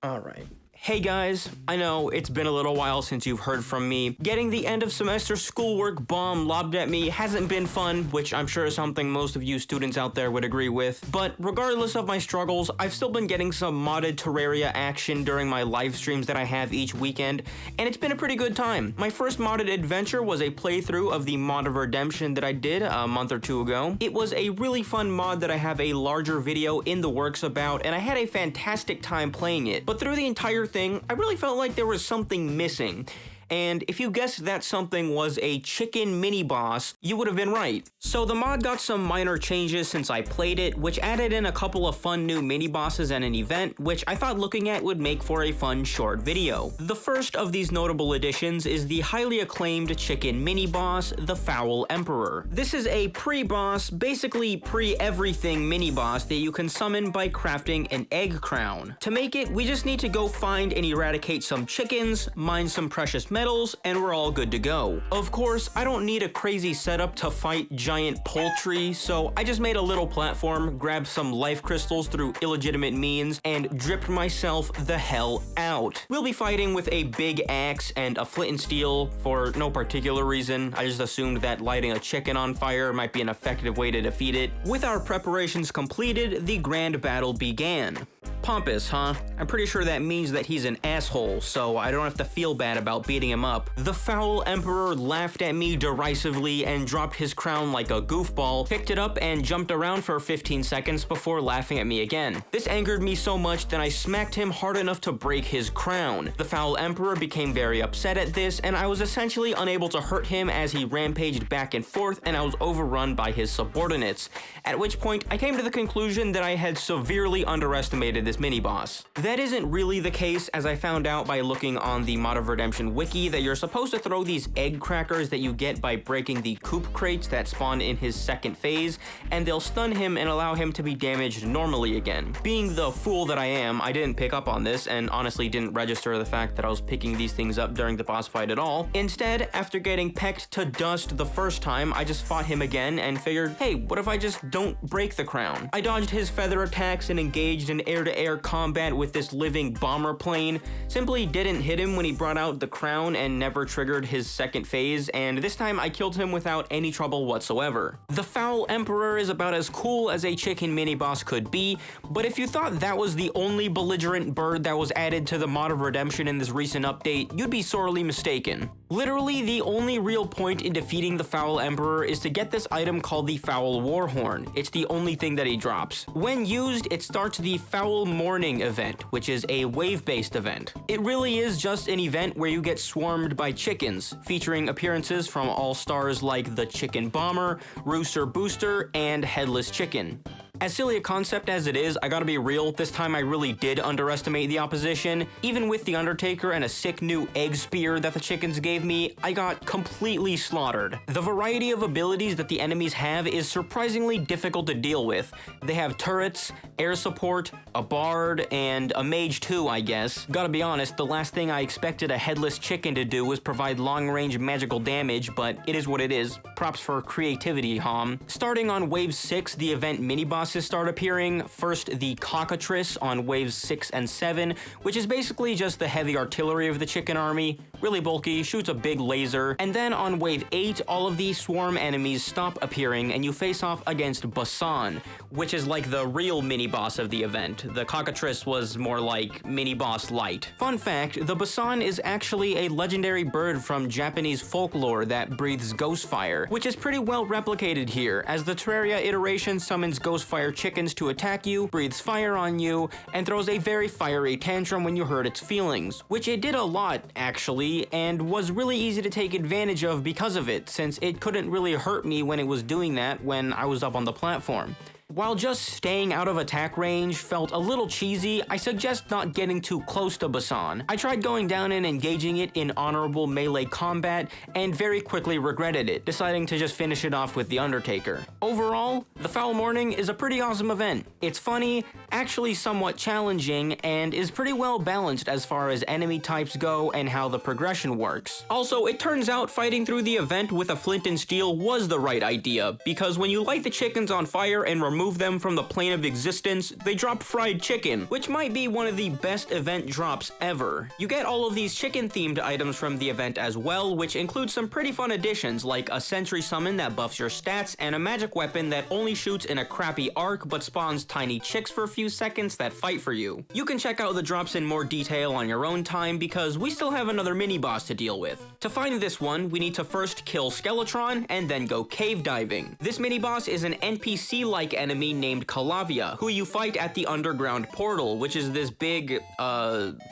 Alright. Hey guys, I know it's been a little while since you've heard from me. Getting the end of semester schoolwork bomb lobbed at me hasn't been fun, which I'm sure is something most of you students out there would agree with. But regardless of my struggles, I've still been getting some modded Terraria action during my live streams that I have each weekend, and it's been a pretty good time. My first modded adventure was a playthrough of the Mod of Redemption that I did a month or two ago. It was a really fun mod that I have a larger video in the works about, and I had a fantastic time playing it. But through the entire thing, I really felt like there was something missing. And if you guessed that something was a chicken mini-boss, you would have been right. So the mod got some minor changes since I played it, which added in a couple of fun new mini-bosses and an event, which I thought looking at would make for a fun short video. The first of these notable additions is the highly acclaimed chicken mini-boss, the Foul Emperor. This is a pre-boss, basically pre-everything mini-boss that you can summon by crafting an egg crown. To make it, we just need to go find and eradicate some chickens, mine some precious metals, and we're all good to go. Of course, I don't need a crazy setup to fight giant poultry, so I just made a little platform, grabbed some life crystals through illegitimate means, and dripped myself the hell out. We'll be fighting with a big axe and a flint and steel for no particular reason. I just assumed that lighting a chicken on fire might be an effective way to defeat it. With our preparations completed, the grand battle began. Pompous, huh? I'm pretty sure that means that he's an asshole, so I don't have to feel bad about beating him up. The Foul Emperor laughed at me derisively and dropped his crown like a goofball, picked it up and jumped around for 15 seconds before laughing at me again. This angered me so much that I smacked him hard enough to break his crown. The Foul Emperor became very upset at this, and I was essentially unable to hurt him as he rampaged back and forth and I was overrun by his subordinates. At which point, I came to the conclusion that I had severely underestimated this mini-boss. That isn't really the case, as I found out by looking on the Mod of Redemption wiki that you're supposed to throw these egg crackers that you get by breaking the coop crates that spawn in his second phase, and they'll stun him and allow him to be damaged normally again. Being the fool that I am, I didn't pick up on this and honestly didn't register the fact that I was picking these things up during the boss fight at all. Instead, after getting pecked to dust the first time, I just fought him again and figured, hey, what if I just don't break the crown? I dodged his feather attacks and engaged in air-to-air combat with this living bomber plane, simply didn't hit him when he brought out the crown and never triggered his second phase, and this time I killed him without any trouble whatsoever. The Foul Emperor is about as cool as a chicken mini-boss could be, but if you thought that was the only belligerent bird that was added to the Mod of Redemption in this recent update, you'd be sorely mistaken. Literally, the only real point in defeating the Foul Emperor is to get this item called the Foul Warhorn. It's the only thing that he drops. When used, it starts the Foul Morning event, which is a wave-based event. It really is just an event where you get swarmed by chickens, featuring appearances from all-stars like the Chicken Bomber, Rooster Booster, and Headless Chicken. As silly a concept as it is, I gotta be real, this time I really did underestimate the opposition. Even with the Undertaker and a sick new egg spear that the chickens gave me, I got completely slaughtered. The variety of abilities that the enemies have is surprisingly difficult to deal with. They have turrets, air support, a bard, and a mage too, I guess. Gotta be honest, the last thing I expected a headless chicken to do was provide long-range magical damage, but it is what it is. Props for creativity, Hom. Starting on Wave 6, the event mini-bosses start appearing. First, the Cockatrice on Waves 6 and 7, which is basically just the heavy artillery of the chicken army. Really bulky, shoots a big laser. And then on Wave 8, all of the swarm enemies stop appearing and you face off against Basan, which is like the real mini-boss of the event. The Cockatrice was more like mini-boss light. Fun fact, the Basan is actually a legendary bird from Japanese folklore that breathes ghost fire, which is pretty well replicated here, as the Terraria iteration summons ghost fire chickens to attack you, breathes fire on you, and throws a very fiery tantrum when you hurt its feelings, which it did a lot, actually, and was really easy to take advantage of because of it, since it couldn't really hurt me when it was doing that when I was up on the platform. While just staying out of attack range felt a little cheesy, I suggest not getting too close to Basan. I tried going down and engaging it in honorable melee combat, and very quickly regretted it, deciding to just finish it off with the Undertaker. Overall, the Foul Morning is a pretty awesome event. It's funny, actually somewhat challenging, and is pretty well balanced as far as enemy types go and how the progression works. Also, it turns out fighting through the event with a flint and steel was the right idea, because when you light the chickens on fire and remove remove them from the plane of existence, they drop fried chicken, which might be one of the best event drops ever. You get all of these chicken-themed items from the event as well, which includes some pretty fun additions like a sentry summon that buffs your stats and a magic weapon that only shoots in a crappy arc but spawns tiny chicks for a few seconds that fight for you. You can check out the drops in more detail on your own time because we still have another mini-boss to deal with. To find this one, we need to first kill Skeletron and then go cave diving. This mini-boss is an NPC-like enemy named Calavia, who you fight at the underground portal, which is this big,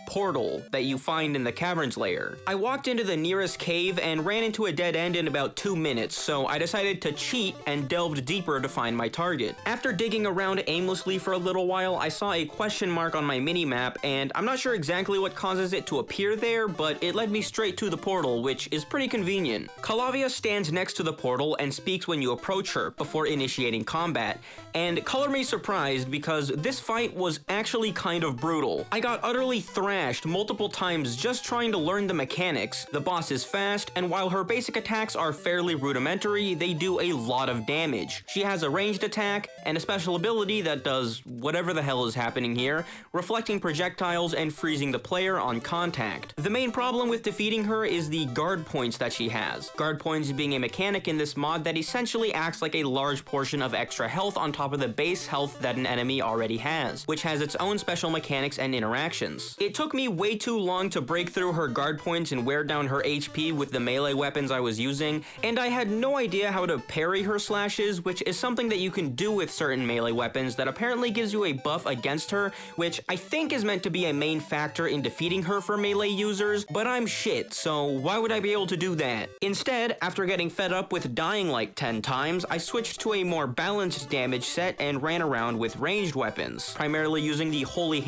portal that you find in the caverns layer. I walked into the nearest cave and ran into a dead end in about 2 minutes, so I decided to cheat and delved deeper to find my target. After digging around aimlessly for a little while, I saw a question mark on my mini-map, and I'm not sure exactly what causes it to appear there, but it led me straight to the portal, which is pretty convenient. Calavia stands next to the portal and speaks when you approach her, before initiating combat, and color me surprised because this fight was actually kind of brutal. I got utterly thrashed multiple times just trying to learn the mechanics. The boss is fast, and while her basic attacks are fairly rudimentary, they do a lot of damage. She has a ranged attack, and a special ability that does whatever the hell is happening here, reflecting projectiles and freezing the player on contact. The main problem with defeating her is the guard points that she has. Guard points being a mechanic in this mod that essentially acts like a large portion of extra health on top of the base health that an enemy already has, which has its own special mechanics and interactions. It took me way too long to break through her guard points and wear down her HP with the melee weapons I was using, and I had no idea how to parry her slashes, which is something that you can do with certain melee weapons that apparently gives you a buff against her, which I think is meant to be a main factor in defeating her for melee users, but I'm shit, so why would I be able to do that? Instead, after getting fed up with dying like 10 times, I switched to a more balanced damage set and ran around with ranged weapons, primarily using the Hallowed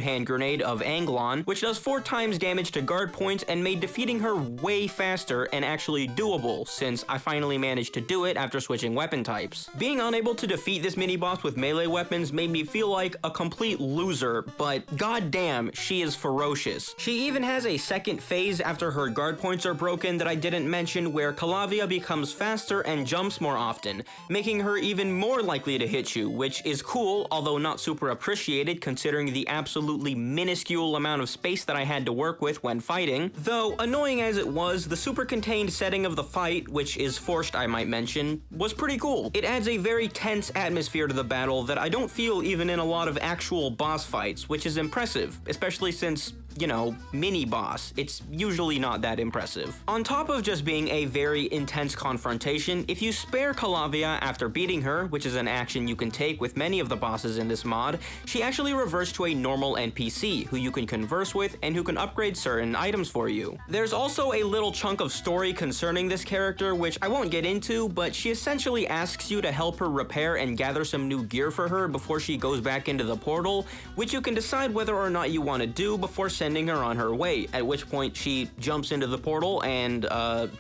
Hand Grenade of Anglon, which does 4 times damage to guard points and made defeating her way faster and actually doable, since I finally managed to do it after switching weapon types. Being unable to defeat this mini-boss with melee weapons made me feel like a complete loser, but goddamn, she is ferocious. She even has a second phase after her guard points are broken that I didn't mention, where Calavia becomes faster and jumps more often, making her even more likely to hit you, which is cool, although not super appreciated considering the absolutely minuscule amount of space that I had to work with when fighting. Though, annoying as it was, the super contained setting of the fight, which is forced I might mention, was pretty cool. It adds a very tense atmosphere to the battle that I don't feel even in a lot of actual boss fights, which is impressive, especially since, you know, mini-boss. It's usually not that impressive. On top of just being a very intense confrontation, if you spare Calavia after beating her, which is an action you can take with many of the bosses in this mod, she actually reverts to a normal NPC who you can converse with and who can upgrade certain items for you. There's also a little chunk of story concerning this character, which I won't get into, but she essentially asks you to help her repair and gather some new gear for her before she goes back into the portal, which you can decide whether or not you want to do before sending her on her way, at which point she jumps into the portal and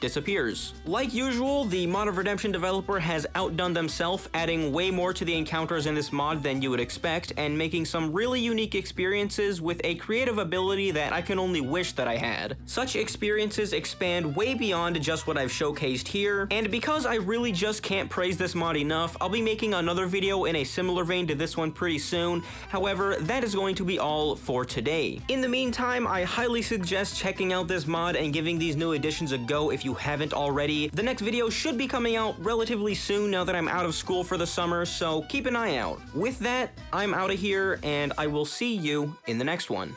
disappears. Like usual, the Mod of Redemption developer has outdone themselves, adding way more to the encounters in this mod than you would expect, and making some really unique experiences with a creative ability that I can only wish that I had. Such experiences expand way beyond just what I've showcased here, and because I really just can't praise this mod enough, I'll be making another video in a similar vein to this one pretty soon. However, that is going to be all for today. In the meantime, I highly suggest checking out this mod and giving these new additions a go if you haven't already. The next video should be coming out relatively soon now that I'm out of school for the summer, so keep an eye out. With that, I'm out of here, and I will see you in the next one.